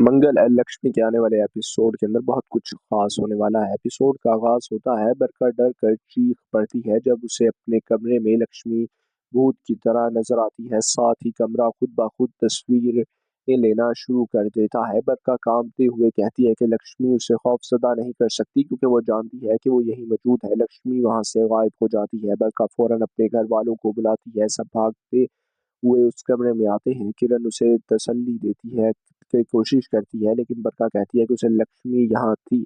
मंगल लक्ष्मी के आने वाले एपिसोड के अंदर बहुत कुछ खास होने वाला है। एपिसोड का आगाज होता है, बरखा डर कर चीख पड़ती है जब उसे अपने कमरे में लक्ष्मी भूत की तरह नजर आती है। साथ ही कमरा खुद ब खुद तस्वीर लेना शुरू कर देता है। बरखा कांपते हुए कहती है कि लक्ष्मी उसे खौफजदा नहीं कर सकती क्योंकि वो जानती है कि वो यही मौजूद है। लक्ष्मी वहां से गायब हो जाती है। बरखा फौरन अपने घर वालों को बुलाती है। सब भागते हुए उस कमरे में आते हैं। किरण उसे तसल्ली देती है की कोशिश करती है, लेकिन बरका कहती है कि उसे लक्ष्मी यहाँ थी।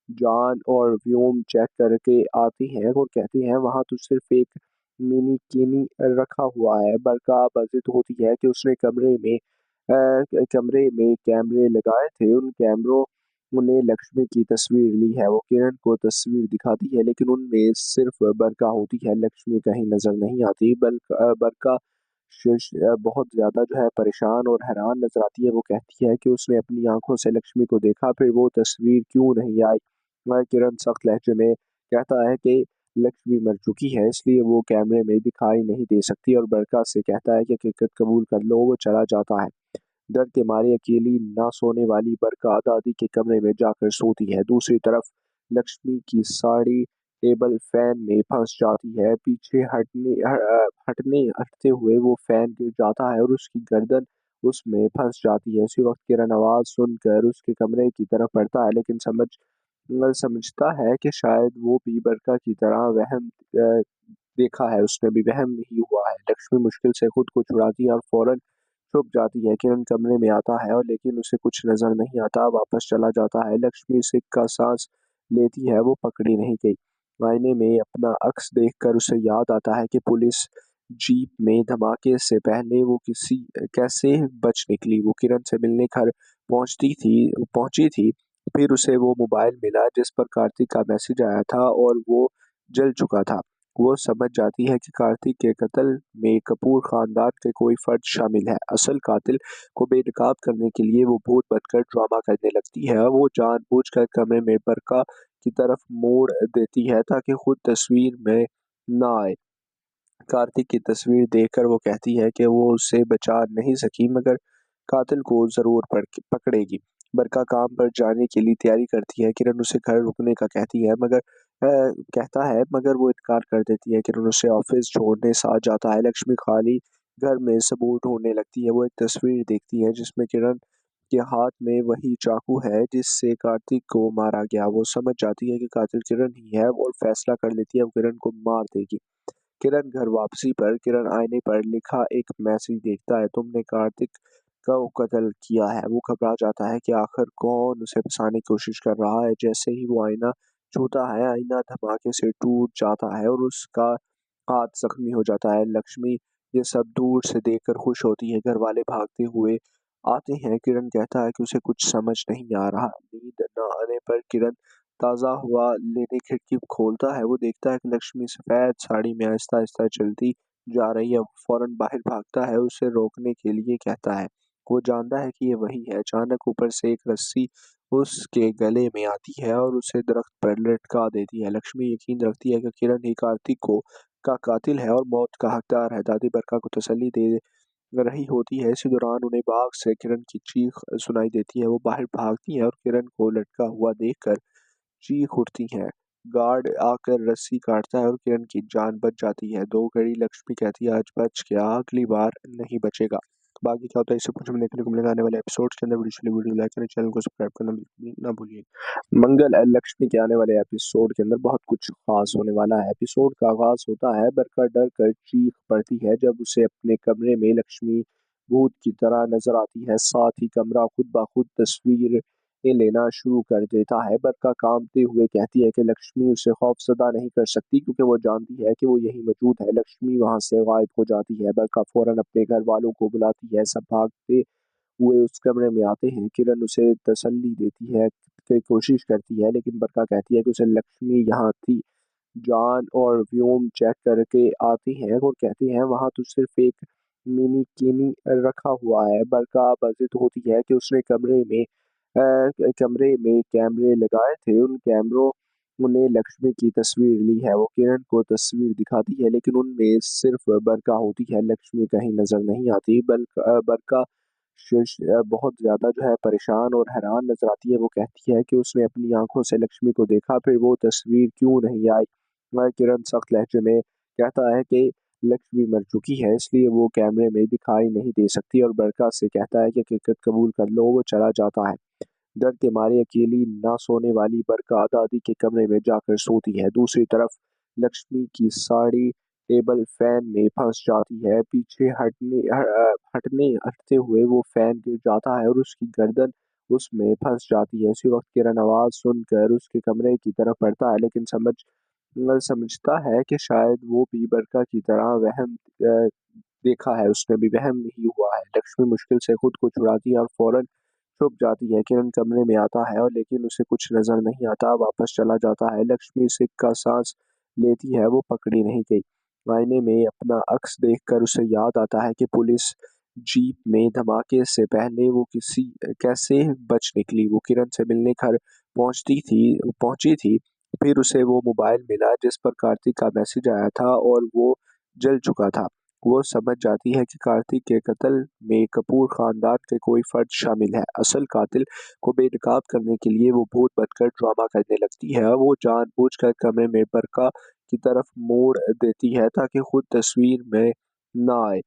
जान और व्योम चेक करके आती हैं और कहती हैं वहां तो सिर्फ एक मिनी किनी रखा हुआ है। बरका बजित होती है कि उसने कमरे में कैमरे लगाए थे। उन कैमरों ने लक्ष्मी की तस्वीर ली है। वो किरण को तस्वीर दिखाती है, लेकिन उनमें सिर्फ बरका होती है। लक्ष्मी कहीं नजर नहीं आती। बरका बहुत ज़्यादा जो है परेशान और हैरान नज़र आती है। वो कहती है कि उसने अपनी आँखों से लक्ष्मी को देखा, फिर वो तस्वीर क्यों नहीं आई? वह किरण सख्त लहजे में कहता है कि लक्ष्मी मर चुकी है, इसलिए वो कैमरे में दिखाई नहीं दे सकती और बरखा से कहता है कि हकीकत कबूल कर लो। वो चला जाता है। डर के मारे अकेली ना सोने वाली बरखा दादी के कमरे में जाकर सोती है। दूसरी तरफ लक्ष्मी की साड़ी टेबल फैन में फंस जाती है। पीछे हटते हुए वो फैन गिर जाता है और उसकी गर्दन उसमें फंस जाती है। इसी वक्त किरण आवाज सुनकर उसके कमरे की तरफ बढ़ता है, लेकिन समझता है कि शायद वो भी बरखा की तरह वहम देखा है। उसने भी वहम नहीं हुआ है। लक्ष्मी मुश्किल से खुद को छुड़ाती है और फौरन छुप जाती है। किरण कमरे में आता है और लेकिन उसे कुछ नजर नहीं आता। वापस चला जाता है। लक्ष्मी सिक्का सांस लेती है। वो पकड़ी नहीं गई। आईने में अपना अक्स देखकर उसे याद आता है कि पुलिस जीप में धमाके से पहले वो किसी कैसे बच निकली। वो किरण से मिलने घर पहुंची थी। फिर उसे वो मोबाइल मिला जिस पर कार्तिक का मैसेज आया था और वो जल चुका था। वो समझ जाती है कि कार्तिक के कत्ल में कपूर खानदान के कोई फर्द शामिल है। असल कातिल को बेनकाब करने के लिए वो भूत बनकर ड्रामा करने लगती है। वो जानबूझकर कमरे में बरका की तरफ मोड़ देती है ताकि खुद तस्वीर में ना आए। कार्तिक की तस्वीर देखकर वो कहती है कि वो उसे बचा नहीं सकी, मगर कातिल को जरूर पकड़ेगी। बरका काम पर जाने के लिए तैयारी करती है। किरण उसे घर रुकने का कहता है, मगर वो इनकार कर देती है। किरण उसे ऑफिस छोड़ने साथ जाता है। लक्ष्मी खाली घर में सबूत ढूंढने लगती है। वो एक तस्वीर देखती है जिसमें किरण के हाथ में वही चाकू है जिससे कार्तिक को मारा गया। वो समझ जाती है कि कातिल किरण ही है और फैसला कर लेती है वो किरण को मार देगी। किरण घर वापसी पर किरण आईने पर लिखा एक मैसेज देखता है, तुमने कार्तिक का कत्ल किया है। वो घबरा जाता है कि आखिर कौन उसे फंसाने की कोशिश कर रहा है। जैसे ही वो आईना छूता है, आईना धमाके से टूट जाता है और उसका हाथ जख्मी हो जाता है। लक्ष्मी ये सब दूर से देखकर खुश होती है। घर वाले भागते हुए आते हैं। किरण कहता है कि उसे कुछ समझ नहीं आ रहा। नींद न आने पर किरण ताज़ा हवा लेने खिड़की खोलता है। वो देखता है कि लक्ष्मी सफ़ेद साड़ी में आहिस्ता-आहिस्ता चलती जा रही है। वो फौरन बाहर भागता है, उसे रोकने के लिए कहता है। वो जानता है कि ये वही है। अचानक ऊपर से एक रस्सी उसके गले में आती है और उसे दरख्त पर लटका देती है। लक्ष्मी यकीन रखती है कि किरण ही कार्तिक को का कातिल है और मौत का हकदार है। दादी बरखा को तसल्ली दे रही होती है। इसी दौरान उन्हें बाग से किरण की चीख सुनाई देती है। वो बाहर भागती हैं और किरण को लटका हुआ देखकर चीख उठती हैं। गार्ड आकर रस्सी काटता है और किरण की जान बच जाती है। 2 घड़ी लक्ष्मी कहती है आज बच गया, अगली बार नहीं बचेगा। बाकी क्या होता है इसे कुछ देखने को मिलेगा आने वाले एपिसोड्स के अंदर। वीडियो लाइक करें, चैनल को सब्सक्राइब करना बिल्कुल ना भूलिए। मंगल लक्ष्मी के आने वाले एपिसोड के अंदर बहुत कुछ खास होने वाला है। एपिसोड का आगाज होता है, बरखा डर कर चीख पड़ती है जब उसे अपने कमरे में लक्ष्मी भूत की तरह नजर आती है। साथ ही कमरा खुद ब खुद तस्वीर लेना शुरू कर देता है। बरखा कांपते हुए कहती है कि लक्ष्मी उसे खौफजदा नहीं कर सकती क्योंकि वो जानती है कि वो यही मौजूद है। लक्ष्मी वहां से गायब हो जाती है। बरखा फौरन अपने घर वालों को बुलाती है। सब भागते हुए उस कमरे में आते हैं। किरण उसे तसल्ली देती है की कोशिश करती है, लेकिन बरखा कहती है कि उसे लक्ष्मी यहाँ थी। जान और व्योम चेक करके आती हैं और कहती हैं वहां तो सिर्फ एक मिनी किनी रखा हुआ है। बरखा बजित होती है कि उसने कमरे में कैमरे लगाए थे। उन कैमरों ने लक्ष्मी की तस्वीर ली है। वो किरण को तस्वीर दिखाती है, लेकिन उनमें सिर्फ बरखा होती है। लक्ष्मी कहीं नजर नहीं आती। बरखा बहुत ज़्यादा जो है परेशान और हैरान नज़र आती है। वो कहती है कि उसने अपनी आँखों से लक्ष्मी को देखा, फिर वो तस्वीर क्यों नहीं आई? किरण सख्त लहजे में कहता है कि लक्ष्मी मर चुकी है, इसलिए वो कैमरे में दिखाई नहीं दे सकती और बरका से कहता है कि हकीकत कबूल कर लो। वो चला जाता है। डर के मारे अकेली ना सोने वाली बरका दादी के कमरे में जाकर सोती है। दूसरी तरफ लक्ष्मी की साड़ी टेबल फैन में फंस जाती है। पीछे हटते हुए वो फैन गिर जाता है और उसकी गर्दन उसमें फंस जाती है। इसी वक्त किरण आवाज सुनकर उसके कमरे की तरफ बढ़ता है, लेकिन समझता है कि शायद वो भी बरका की तरह वहम देखा है, उसने भी वहम नहीं हुआ है। लक्ष्मी मुश्किल से खुद को छुड़ाती है और फौरन छुप जाती है। किरण कमरे में आता है और लेकिन उसे कुछ नजर नहीं आता, वापस चला जाता है। लक्ष्मी सिक्का सांस लेती है, वो पकड़ी नहीं गई। आईने में अपना अक्स देखकर उसे याद आता है कि पुलिस जीप में धमाके से पहले वो किसी कैसे बच निकली। वो किरण से मिलने घर पहुंची थी। फिर उसे वो मोबाइल मिला जिस पर कार्तिक का मैसेज आया था और वो जल चुका था। वो समझ जाती है कि कार्तिक के कत्ल में कपूर खानदान के कोई फर्द शामिल है। असल कातिल को बेनकाब करने के लिए वो भूत बनकर ड्रामा करने लगती है। वो जानबूझकर कमरे में बरका की तरफ मोड़ देती है ताकि खुद तस्वीर में ना आए।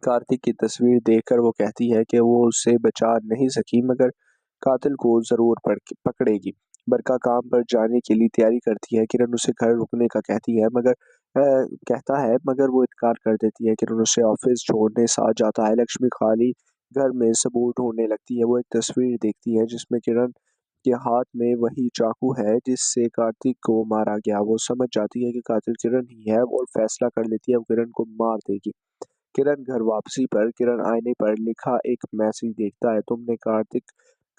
कार्तिक की तस्वीर देखकर वो कहती है कि वो उसे बचा नहीं सकी, मगर कातिल को जरूर पकड़ेगी। बरका काम पर जाने के लिए तैयारी करती है। किरण उसे घर रुकने का कहता है, मगर वो इनकार कर देती है। किरण उसे ऑफिस छोड़ने साथ जाता है। लक्ष्मी खाली घर में सबूत ढूंढने लगती है। वो एक तस्वीर देखती है जिसमें किरण के हाथ में वही चाकू है जिससे कार्तिक को मारा गया। वो समझ जाती है कि कातिल किरण ही है और फैसला कर लेती है वो किरण को मार देगी। किरण घर वापसी पर किरण आईने पर लिखा एक मैसेज देखता है, तुमने कार्तिक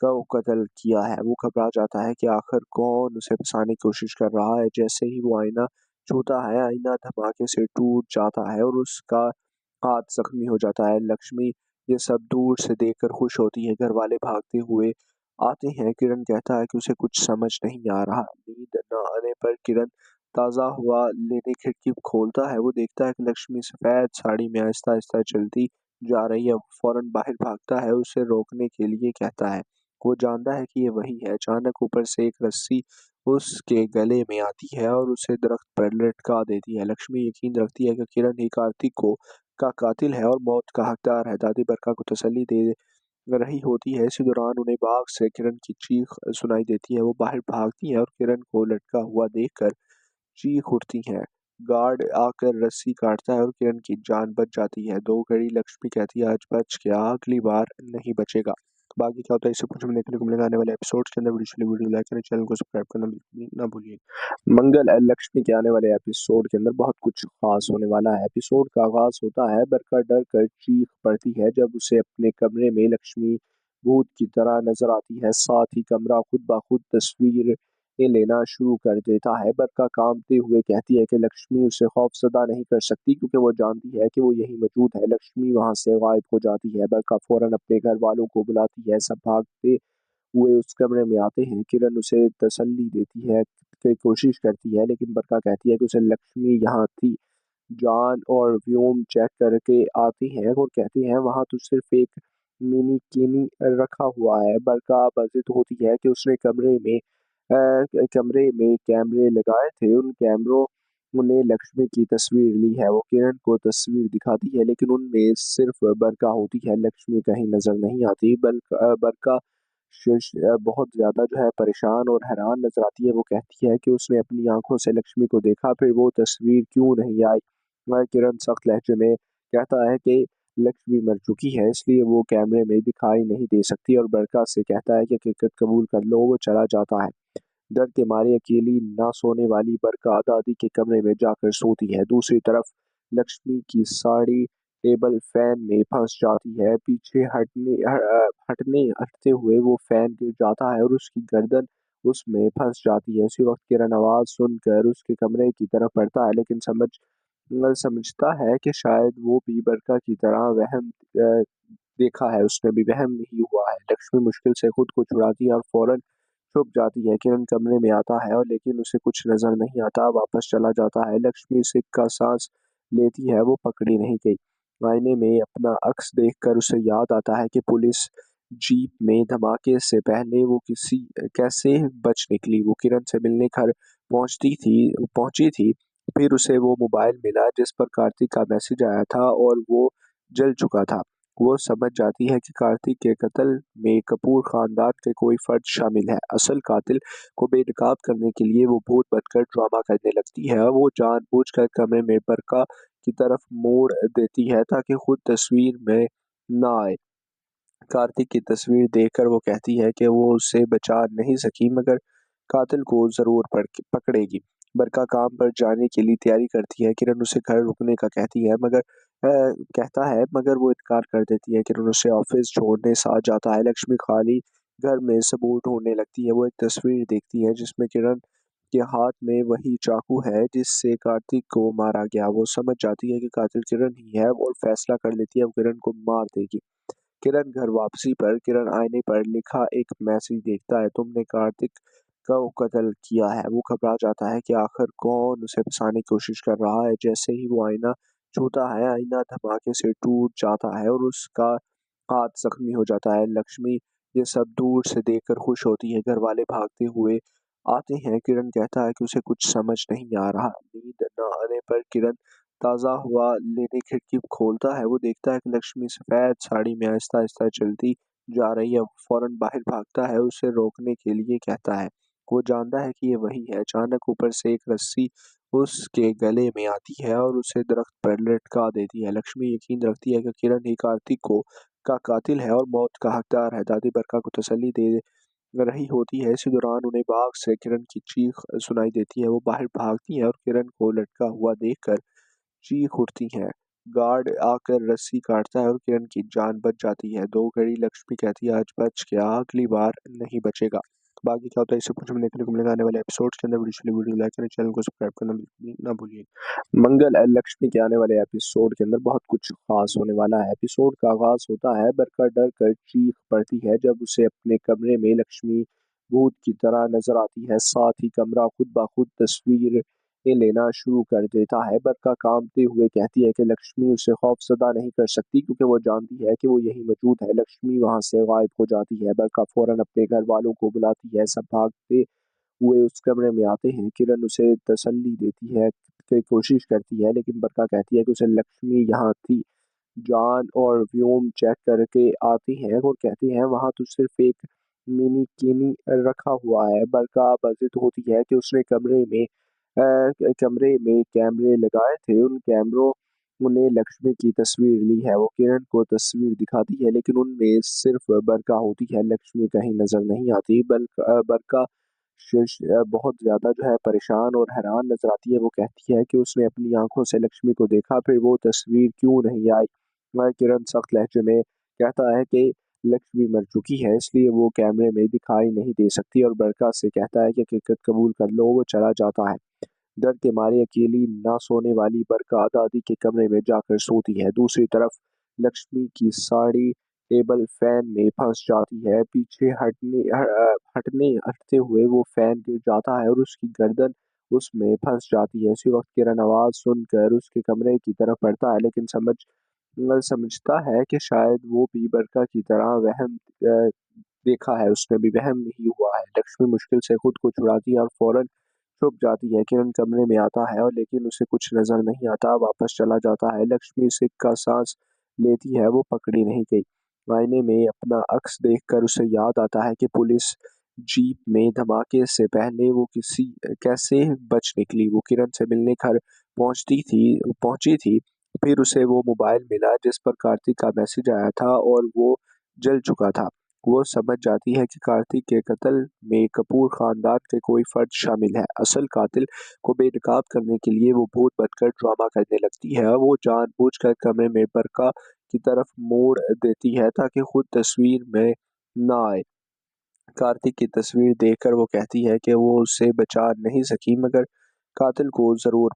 का कत्ल किया है। वो घबरा जाता है कि आखिर कौन उसे फंसाने की कोशिश कर रहा है। जैसे ही वो आईना छूता है, आईना धमाके से टूट जाता है और उसका हाथ जख्मी हो जाता है। लक्ष्मी ये सब दूर से देखकर खुश होती है। घर वाले भागते हुए आते हैं। किरण कहता है कि उसे कुछ समझ नहीं आ रहा। नींद न आने पर किरण ताज़ा हवा लेने खिड़की खोलता है। वो देखता है कि लक्ष्मी सफ़ेद साड़ी में आहिस्ता-आहिस्ता चलती जा रही है। वो फौरन बाहर भागता है, उसे रोकने के लिए कहता है। वो जानता है कि ये वही है। अचानक ऊपर से एक रस्सी उसके गले में आती है और उसे दरख्त पर लटका देती है। लक्ष्मी यकीन रखती है कि किरण ही कार्तिक को का कातिल है और मौत का हकदार है। दादी बरखा को तसल्ली दे रही होती है। इसी दौरान उन्हें बाग से किरण की चीख सुनाई देती है। वो बाहर भागती है और किरण को लटका हुआ देखकर चीख उठती हैं। गार्ड आकर रस्सी काटता है और किरण की जान बच जाती है। 2 घड़ी लक्ष्मी कहती है आज बच गया, अगली बार नहीं बचेगा। बाकी क्या होता है इससे कुछ हमें देखने को मिलेगा आने वाले एपिसोड्स के अंदर। वीडियो लाइक करें, चैनल को सब्सक्राइब करना बिल्कुल ना भूलिए। लक्ष्मी के आने वाले एपिसोड के अंदर बहुत कुछ खास होने वाला है। एपिसोड का आगाज होता है बरखा डर कर चीख पड़ती है जब उसे अपने कमरे में लक्ष्मी भूत की तरह नजर आती है। साथ ही कमरा खुद ब खुद तस्वीर लेना शुरू कर देता है। बरखा कांपते हुए कहती है कि लक्ष्मी उसे खौफजदा नहीं कर सकती क्योंकि वो जानती है कि वो यही मौजूद है। लक्ष्मी वहां से गायब हो जाती है। बरखा फौरन अपने घर वालों को बुलाती है। सब भागते हुए उस कमरे में आते हैं। किरण उसे तसल्ली देती है की कोशिश करती है, लेकिन बरखा कहती है कि उसे लक्ष्मी यहाँ थी। जॉन और व्योम चेक करके आते हैं और कहते हैं वहां तो सिर्फ एक मिनी किनी रखा हुआ है। बरखा बजित होती है कि उसने कमरे में कैमरे लगाए थे। उन कैमरों ने लक्ष्मी की तस्वीर ली है। वो किरण को तस्वीर दिखाती है, लेकिन उनमें सिर्फ बरका होती है, लक्ष्मी कहीं नजर नहीं आती। बरका बहुत ज्यादा जो है परेशान और हैरान नजर आती है। वो कहती है कि उसने अपनी आंखों से लक्ष्मी को देखा, फिर वो तस्वीर क्यों नहीं आई? किरण सख्त लहजे में कहता है कि लक्ष्मी मर चुकी है, इसलिए वो कैमरे में दिखाई नहीं दे सकती और बरका से कहता है कि हकीकत कबूल कर लो। वो चला जाता है। डर के मारे अकेली ना सोने वाली बरका दादी के कमरे में जाकर सोती है। दूसरी तरफ लक्ष्मी की साड़ी टेबल फैन में फंस जाती है। पीछे हटते हुए वो फैन गिर जाता है और उसकी गर्दन उसमें फंस जाती है। इसी वक्त किरण आवाज सुनकर उसके कमरे की तरफ बढ़ता है, लेकिन समझता है कि शायद वो भी बरका की तरह वहम देखा है, उसने भी वहम नहीं हुआ है। लक्ष्मी मुश्किल से खुद को छुड़ाती है और फौरन छुप जाती है। किरण कमरे में आता है और लेकिन उसे कुछ नजर नहीं आता, वापस चला जाता है। लक्ष्मी सिक्का सांस लेती है, वो पकड़ी नहीं गई। आईने में अपना अक्स देखकर उसे याद आता है कि पुलिस जीप में धमाके से पहले वो किसी कैसे बच निकली। वो किरण से मिलने घर पहुंची थी। फिर उसे वो मोबाइल मिला जिस पर कार्तिक का मैसेज आया था और वो जल चुका था। वो समझ जाती है कि कार्तिक के कत्ल में कपूर खानदान के कोई फर्द शामिल है। असल कातिल को बेनकाब करने के लिए वो भूत बनकर ड्रामा करने लगती है। वो जानबूझकर कमरे में बरका की तरफ मोड़ देती है ताकि खुद तस्वीर में ना आए। कार्तिक की तस्वीर देखकर वो कहती है कि वो उसे बचा नहीं सकी मगर कातिल को जरूर पकड़ेगी। बरका काम पर जाने के लिए तैयारी करती है। किरण उसे घर रुकने का कहता है मगर वो इनकार कर देती है। किरण उसे ऑफिस छोड़ने साथ जाता है। लक्ष्मी खाली घर में सबूत ढूंढने लगती है। वो एक तस्वीर देखती है जिसमें किरण के हाथ में वही चाकू है जिससे कार्तिक को मारा गया। वो समझ जाती है कि कातिल किरण ही है और फैसला कर लेती है वो किरण को मार देगी। घर वापसी पर किरण आईने पर लिखा एक मैसेज देखता है, तुमने कार्तिक का कत्ल किया है। वो घबरा जाता है कि आखिर कौन उसे फंसाने की कोशिश कर रहा है। जैसे ही वो आईना छूता है आईना धमाके से टूट जाता है और उसका हाथ जख्मी हो जाता है। लक्ष्मी ये सब दूर से देखकर खुश होती है। घर वाले भागते हुए आते हैं। किरण कहता है कि उसे कुछ समझ नहीं आ रहा। नींद न आने पर किरण ताज़ा हवा लेने खिड़की खोलता है। वो देखता है कि लक्ष्मी सफ़ेद साड़ी में आहिस्ता-आहिस्ता चलती जा रही है। वो फौरन बाहर भागता है, उसे रोकने के लिए कहता है। वो जानता है कि ये वही है। अचानक ऊपर से एक रस्सी उसके गले में आती है और उसे दरख्त पर लटका देती है। लक्ष्मी यकीन रखती है कि किरण ही कार्तिक को का कातिल है और मौत का हकदार है। दादी बरखा को तसल्ली दे रही होती है। इसी दौरान उन्हें बाग से किरण की चीख सुनाई देती है। वो बाहर भागती हैं और किरण को लटका हुआ देखकर चीख उठती हैं। गार्ड आकर रस्सी काटता है और किरण की जान बच जाती है। 2 घड़ी लक्ष्मी कहती है आज बच गया, अगली बार नहीं बचेगा। बाकी क्या होता है इसे कुछ भी देखने को मिलेगा आने वाले एपिसोड्स के अंदर। वीडियो लाइक करें, चैनल को सब्सक्राइब करना बिल्कुल भी ना भूलिए। लक्ष्मी के आने वाले एपिसोड के अंदर बहुत कुछ खास होने वाला है। एपिसोड का आगाज होता है बरखा डर कर चीख पड़ती है जब उसे अपने कमरे में लक्ष्मी भूत की तरह नजर आती है। साथ ही कमरा खुद ब खुद तस्वीर लेना शुरू कर देता है। बरखा कांपते हुए कहती है कि लक्ष्मी उसे खौफजदा नहीं कर सकती क्योंकि वो जानती है कि वो यही मौजूद है। लक्ष्मी वहां से गायब हो जाती है। बरखा फौरन अपने घर वालों को बुलाती है। सब भागते हुए उस कमरे में आते हैं। किरण उसे तसल्ली देती है की कोशिश करती है लेकिन बरखा कहती है कि उसे लक्ष्मी यहाँ थी। जॉन और व्योम चेक करके आती हैं और कहती हैं वहां तो सिर्फ एक मिनी किनी रखा हुआ है। बरखा बजित होती है कि उसने कमरे में कैमरे लगाए थे। उन कैमरों ने लक्ष्मी की तस्वीर ली है। वो किरण को तस्वीर दिखाती है लेकिन उनमें सिर्फ बरखा होती है। लक्ष्मी कहीं नजर नहीं आती। बरखा बहुत ज़्यादा जो है परेशान और हैरान नज़र आती है। वो कहती है कि उसने अपनी आँखों से लक्ष्मी को देखा, फिर वो तस्वीर क्यों नहीं आई? किरण सख्त लहजे में कहता है कि लक्ष्मी मर चुकी है इसलिए वो कैमरे में दिखाई नहीं दे सकती और बरखा से कहता है कि हकीकत कबूल कर लो। वो चला जाता है। डर के मारे अकेली ना सोने वाली बरखा दादी के कमरे में जाकर सोती है। दूसरी तरफ लक्ष्मी की साड़ी टेबल फैन में फंस जाती है। पीछे हटते हुए वो फैन गिर जाता है और उसकी गर्दन उसमें फंस जाती है। इसी वक्त किरण आवाज सुनकर उसके कमरे की तरफ बढ़ता है लेकिन समझता है कि शायद वो भी बरखा की तरह वहम देखा है। उसने भी वहम नहीं हुआ है। लक्ष्मी मुश्किल से खुद को छुड़ाती है और फौरन छुप जाती है। किरण कमरे में आता है और लेकिन उसे कुछ नजर नहीं आता। वापस चला जाता है। लक्ष्मी सिक्का सांस लेती है। वो पकड़ी नहीं गई। आईने में अपना अक्स देखकर उसे याद आता है कि पुलिस जीप में धमाके से पहले वो किसी कैसे बच निकली। वो किरण से मिलने घर पहुंची थी। फिर उसे वो मोबाइल मिला जिस पर कार्तिक का मैसेज आया था और वो जल चुका था। वो समझ जाती है कि कार्तिक के कत्ल में कपूर खानदान के कोई फर्द शामिल है। असल कातिल को बेनकाब करने के लिए वो भूत बनकर ड्रामा करने लगती है। वो जानबूझकर कमरे में बरका की तरफ मोड़ देती है ताकि खुद तस्वीर में ना आए। कार्तिक की तस्वीर देखकर वो कहती है कि वो उसे बचा नहीं सकी मगर कातिल को जरूर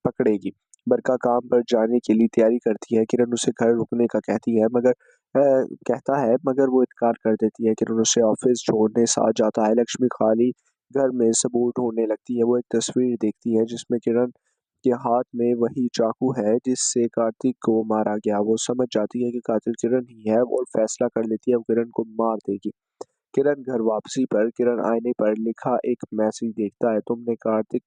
पकड़ेगी। बरका काम पर जाने के लिए तैयारी करती है। किरण उसे घर रुकने का कहता है मगर वो इनकार कर देती है। किरण उसे ऑफिस छोड़ने साथ जाता है। लक्ष्मी खाली घर में सबूत ढूंढने लगती है। वो एक तस्वीर देखती है जिसमें किरण के हाथ में वही चाकू है जिससे कार्तिक को मारा गया। वो समझ जाती है कि कातिल किरण ही है और फैसला कर लेती है वो किरण को मार देगी। किरण घर वापसी पर किरण आईने पर लिखा एक मैसेज देखता है, तुमने कार्तिक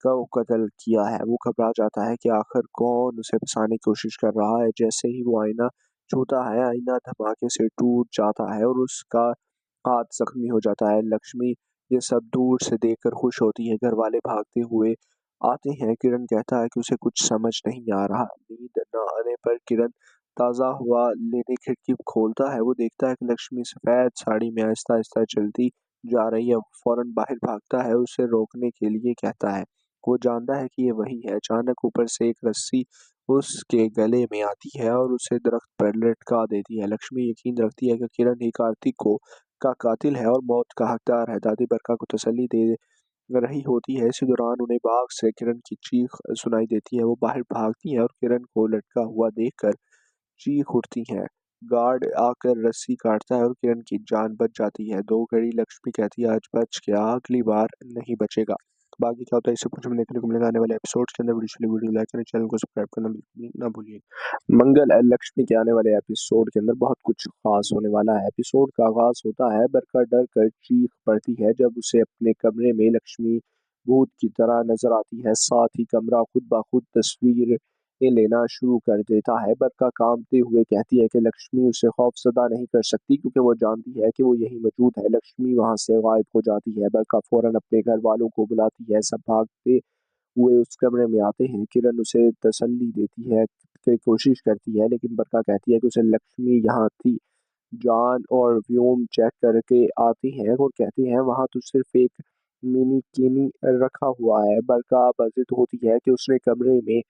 का कत्ल किया है। वो घबरा जाता है कि आखिर कौन उसे फंसाने की कोशिश कर रहा है। जैसे ही वो आईना छूता है, आईना धमाके से टूट जाता है और उसका हाथ जख्मी हो जाता है। लक्ष्मी ये सब दूर से देखकर खुश होती है। घर वाले भागते हुए आते हैं। किरण कहता है कि उसे कुछ समझ नहीं आ रहा। नींद न आने पर किरण ताज़ा हवा लेने खिड़की खोलता है। वो देखता है कि लक्ष्मी सफ़ेद साड़ी में आहिस्ता आहिस्ता चलती जा रही है। वो फौरन बाहर भागता है, उसे रोकने के लिए कहता है। वो जानता है कि ये वही है। अचानक ऊपर से एक रस्सी उसके गले में आती है और उसे दरख्त पर लटका देती है। लक्ष्मी यकीन रखती है कि किरण ही कार्तिक को का कातिल है और मौत का हकदार है। दादी बरका को तसल्ली दे रही होती है। इसी दौरान उन्हें बाग से किरण की चीख सुनाई देती है। वो बाहर भागती हैं और किरण को लटका हुआ देखकर चीख उठती हैं। गार्ड आकर रस्सी काटता है और किरण की जान बच जाती है। दो घड़ी लक्ष्मी कहती है आज बच गया, अगली बार नहीं बचेगा। बाकी क्या होता है इसे कुछ देखने को मिलेगा आने वाले एपिसोड के अंदर। वीडियो लाइक करें, चैनल को सब्सक्राइब करना बिल्कुल ना भूलिए। मंगल लक्ष्मी के आने वाले एपिसोड के अंदर बहुत कुछ खास होने वाला है। एपिसोड का आगाज होता है, बरखा डर कर चीख पड़ती है जब उसे अपने कमरे में लक्ष्मी भूत की तरह नजर आती है। साथ ही कमरा खुद ब खुद तस्वीर लेना शुरू कर देता है। बरखा कांपते हुए कहती है कि लक्ष्मी उसे खौफजदा नहीं कर सकती क्योंकि वो जानती है कि वो यही मौजूद है। लक्ष्मी वहां से गायब हो जाती है। बरखा फौरन अपने घर वालों को बुलाती है। सब भागते हुए उस कमरे में आते हैं। किरण उसे तसल्ली देती है, की कोशिश करती है, लेकिन बरखा कहती है कि उसे लक्ष्मी यहाँ थी। जॉन और व्योम चेक करके आती हैं और कहती हैं वहां तो सिर्फ एक मिनी किनी रखा हुआ है। बरखा बाजिद होती है कि उसने कमरे में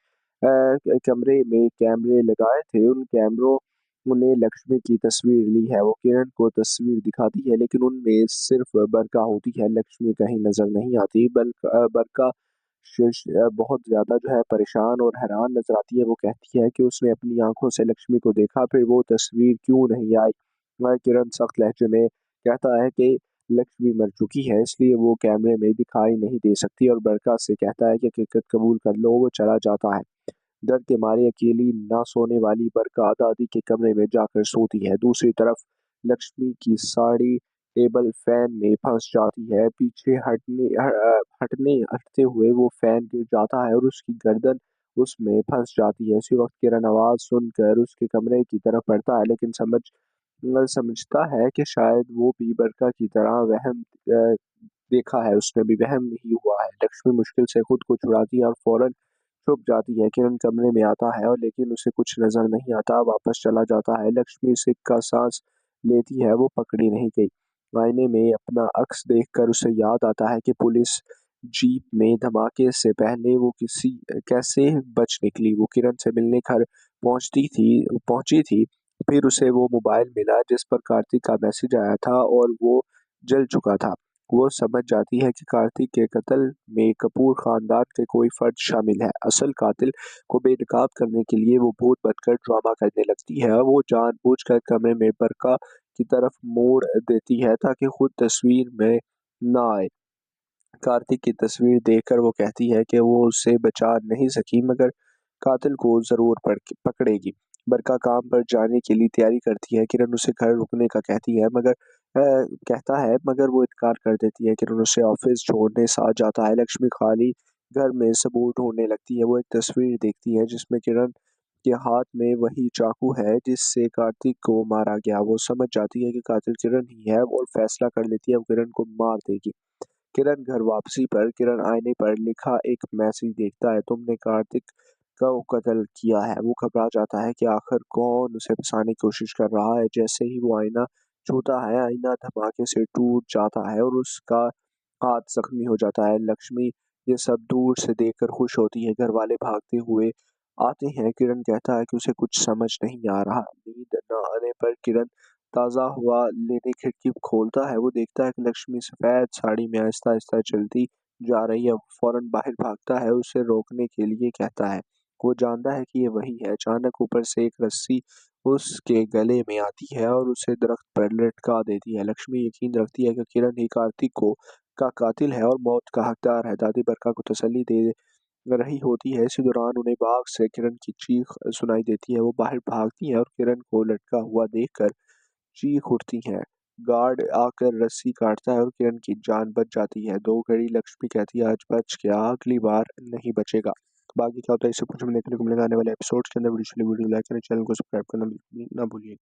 कैमरे लगाए थे। उन कैमरों ने लक्ष्मी की तस्वीर ली है। वो किरण को तस्वीर दिखाती है, लेकिन उनमें सिर्फ बरखा होती है। लक्ष्मी कहीं नजर नहीं आती। बरखा बहुत ज़्यादा जो है परेशान और हैरान नज़र आती है। वो कहती है कि उसने अपनी आँखों से लक्ष्मी को देखा, फिर वो तस्वीर क्यों नहीं आई? वह किरण सख्त लहजे में कहता है कि लक्ष्मी मर चुकी है, इसलिए वो कैमरे में दिखाई नहीं दे सकती और बरखा से कहता है कि हकीकत कबूल कर लो। वो चला जाता है। डर के मारे अकेली ना सोने वाली बरखा दादी के कमरे में जाकर सोती है। दूसरी तरफ लक्ष्मी की साड़ी टेबल फैन में फंस जाती है। पीछे हटते हुए वो फैन गिर जाता है और उसकी गर्दन उसमें फंस जाती है। उसी वक्त किरण आवाज सुनकर उसके कमरे की तरफ बढ़ता है, लेकिन समझता है कि शायद वो भी बरखा की तरह वहम देखा है। उसने भी वहम नहीं हुआ है। लक्ष्मी मुश्किल से खुद को छुड़ाती है और फौरन छुप जाती है। किरण कमरे में आता है और लेकिन उसे कुछ नजर नहीं आता, वापस चला जाता है। लक्ष्मी सिक्का सांस लेती है, वो पकड़ी नहीं गई। आईने में अपना अक्स देखकर उसे याद आता है कि पुलिस जीप में धमाके से पहले वो किसी कैसे बच निकली। वो किरण से मिलने घर पहुंची थी। फिर उसे वो मोबाइल मिला जिस पर कार्तिक का मैसेज आया था और वो जल चुका था। वो समझ जाती है कि कार्तिक के कत्ल में कपूर खानदान के कोई फर्द शामिल है। असल कातिल को बेनकाब करने के लिए वो भूत बनकर ड्रामा करने लगती है। वो जानबूझकर कमरे में बरका की तरफ मोड़ देती है ताकि खुद तस्वीर में ना आए। कार्तिक की तस्वीर देखकर वो कहती है कि वो उसे बचा नहीं सकी, मगर कातिल को जरूर पकड़ेगी। बरका काम पर जाने के लिए तैयारी करती है। किरण उसे घर रुकने का कहता है, मगर वो इनकार कर देती है। किरण उसे ऑफिस छोड़ने साथ जाता है। लक्ष्मी खाली घर में सबूत ढूंढने लगती है। वो एक तस्वीर देखती है जिसमें किरण के हाथ में वही चाकू है जिससे कार्तिक को मारा गया। वो समझ जाती है कि कातिल किरण ही है और फैसला कर लेती है वो किरण को मार देगी। किरण घर वापसी पर किरण आईने पर लिखा एक मैसेज देखता है, तुमने कार्तिक का कत्ल किया है। वो घबरा जाता है कि आखिर कौन उसे फंसाने की कोशिश कर रहा है। जैसे ही वो आईना छूता है, आईना धमाके से टूट जाता है और उसका हाथ जख्मी हो जाता है। लक्ष्मी ये सब दूर से देखकर खुश होती है। घर वाले भागते हुए आते हैं। किरण कहता है कि उसे कुछ समझ नहीं आ रहा। नींद न आने पर किरण ताज़ा हवा लेने खिड़की खोलता है। वो देखता है कि लक्ष्मी सफ़ेद साड़ी में आहिस्ता आहिस्ता चलती जा रही है। वो फौरन बाहर भागता है, उसे रोकने के लिए कहता है। वो जानता है कि ये वही है। अचानक ऊपर से एक रस्सी उसके गले में आती है और उसे दरख्त पर लटका देती है। लक्ष्मी यकीन रखती है कि किरण ही कार्तिक को का कातिल है और मौत का हकदार है। दादी बरका को तसल्ली रही होती है। इसी दौरान उन्हें बाग से किरण की चीख सुनाई देती है। वो बाहर भागती हैं और किरण को लटका हुआ देखकर चीख उठती हैं। गार्ड आकर रस्सी काटता है और किरण की जान बच जाती है। 2 घड़ी लक्ष्मी कहती है आज बच गया, अगली बार नहीं बचेगा। तो बाकी क्या होता है इसे कुछ हमें देखने को मिलेगा आने वाले एपिसोड्स के अंदर। वीडियो लाइक करें, चैनल को सब्सक्राइब करना बिल्कुल भी ना भूलिए।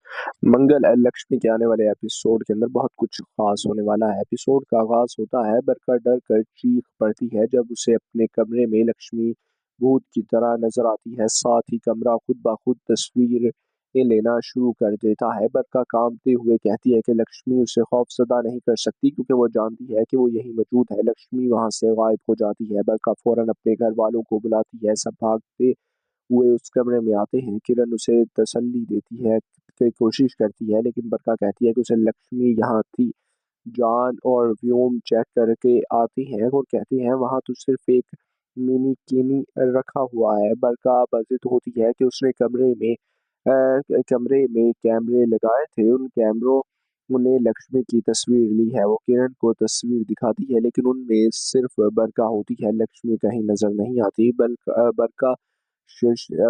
मंगल लक्ष्मी के आने वाले एपिसोड के अंदर बहुत कुछ खास होने वाला है। एपिसोड का आगाज होता है बरखा डर कर चीख पड़ती है जब उसे अपने कमरे में लक्ष्मी भूत की तरह नजर आती है। साथ ही कमरा खुद ब खुद तस्वीर लेना शुरू कर देता है। बरखा कांपते हुए कहती है कि लक्ष्मी उसे खौफजदा नहीं कर सकती क्योंकि वो जानती है कि वो यही मौजूद है। लक्ष्मी वहां से गायब हो जाती है। बरखा फौरन अपने घर वालों को बुलाती है। सब भागते हुए उस कमरे में आते हैं। किरण उसे तसल्ली देती है की कोशिश करती है, लेकिन बरखा कहती है कि उसे लक्ष्मी यहाँ थी। जॉन और व्योम चेक करके आते हैं और कहते हैं वहां तो सिर्फ एक मिनी किनी रखा हुआ है। बरखा बजित होती है कि उसने कमरे में कैमरे लगाए थे। उन कैमरों ने लक्ष्मी की तस्वीर ली है। वो किरण को तस्वीर दिखाती है, लेकिन उनमें सिर्फ बरखा होती है। लक्ष्मी कहीं नजर नहीं आती। बरखा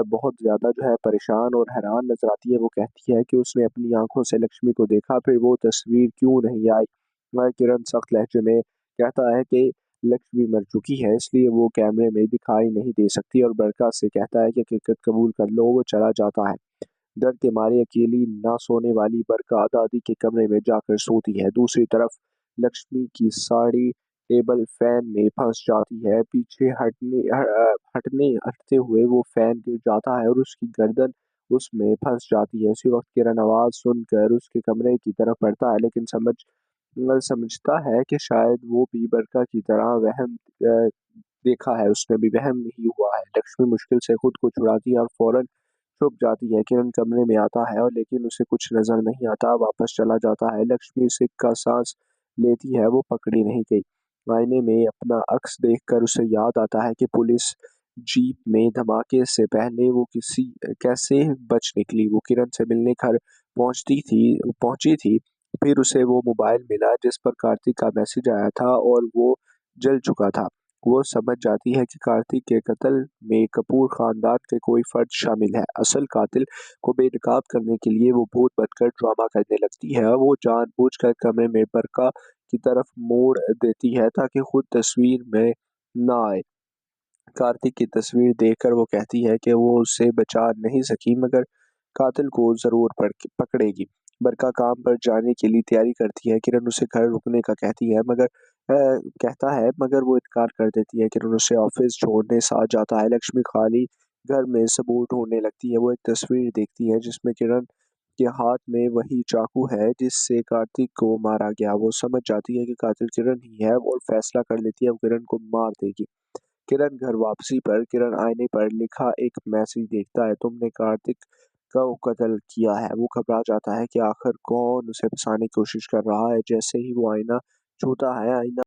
बहुत ज्यादा जो है परेशान और हैरान नजर आती है। वो कहती है कि उसने अपनी आंखों से लक्ष्मी को देखा, फिर वो तस्वीर क्यों नहीं आई। वह किरण सख्त लहजे में कहता है कि लक्ष्मी मर चुकी है, इसलिए वो कैमरे में दिखाई नहीं दे सकती और बरखा से कहता है कि हकीकत कबूल कर लो। वो चला जाता है। डर के मारे अकेली ना सोने वाली बरखा दादी के कमरे में जाकर सोती है। दूसरी तरफ लक्ष्मी की साड़ी टेबल फैन में फंस जाती है। पीछे हटते हुए वो फैन गिर जाता है और उसकी गर्दन उसमें फंस जाती है। इसी वक्त किरण आवाज सुनकर उसके कमरे की तरफ बढ़ता है, लेकिन समझता है कि शायद वो भी बरखा की तरह वहम देखा है। उसने भी वहम नहीं हुआ है। लक्ष्मी मुश्किल से खुद को छुड़ाती है और फौरन छुप जाती है। किरण कमरे में आता है और लेकिन उसे कुछ नजर नहीं आता। वापस चला जाता है। लक्ष्मी सिक्का सांस लेती है। वो पकड़ी नहीं गई। आईने में अपना अक्स देखकर उसे याद आता है कि पुलिस जीप में धमाके से पहले वो किसी कैसे बच निकली। वो किरण से मिलने घर पहुंची थी। फिर उसे वो मोबाइल मिला जिस पर कार्तिक का मैसेज आया था और वो जल चुका था। वो समझ जाती है कि कार्तिक के कत्ल में कपूर खानदान के कोई फर्द शामिल है। असल कातिल को बेनकाब करने के लिए वो भूत बनकर ड्रामा करने लगती है। वो जानबूझकर कमरे में बरखा की तरफ मोड़ देती है ताकि खुद तस्वीर में ना आए। कार्तिक की तस्वीर देखकर वो कहती है कि वो उसे बचा नहीं सकी, मगर कातिल को जरूर पकड़ेगी। बरखा काम पर जाने के लिए तैयारी करती है। किरण उसे घर रुकने का कहता है, मगर वो इनकार कर देती है। किरण उसे ऑफिस छोड़ने साथ जाता है। लक्ष्मी खाली घर में सबूत ढूंढने लगती है। वो एक तस्वीर देखती है जिसमें किरण के हाथ में वही चाकू है जिससे कार्तिक को मारा गया। वो समझ जाती है कि कातिल किरण ही है और फैसला कर लेती है वो किरण को मार देगी। किरण घर वापसी पर किरण आईने पर लिखा एक मैसेज देखता है, तुमने कार्तिक का कत्ल किया है। वो घबरा जाता है कि आखिर कौन उसे फंसाने की कोशिश कर रहा है। जैसे ही वो आईना छूता है, आईना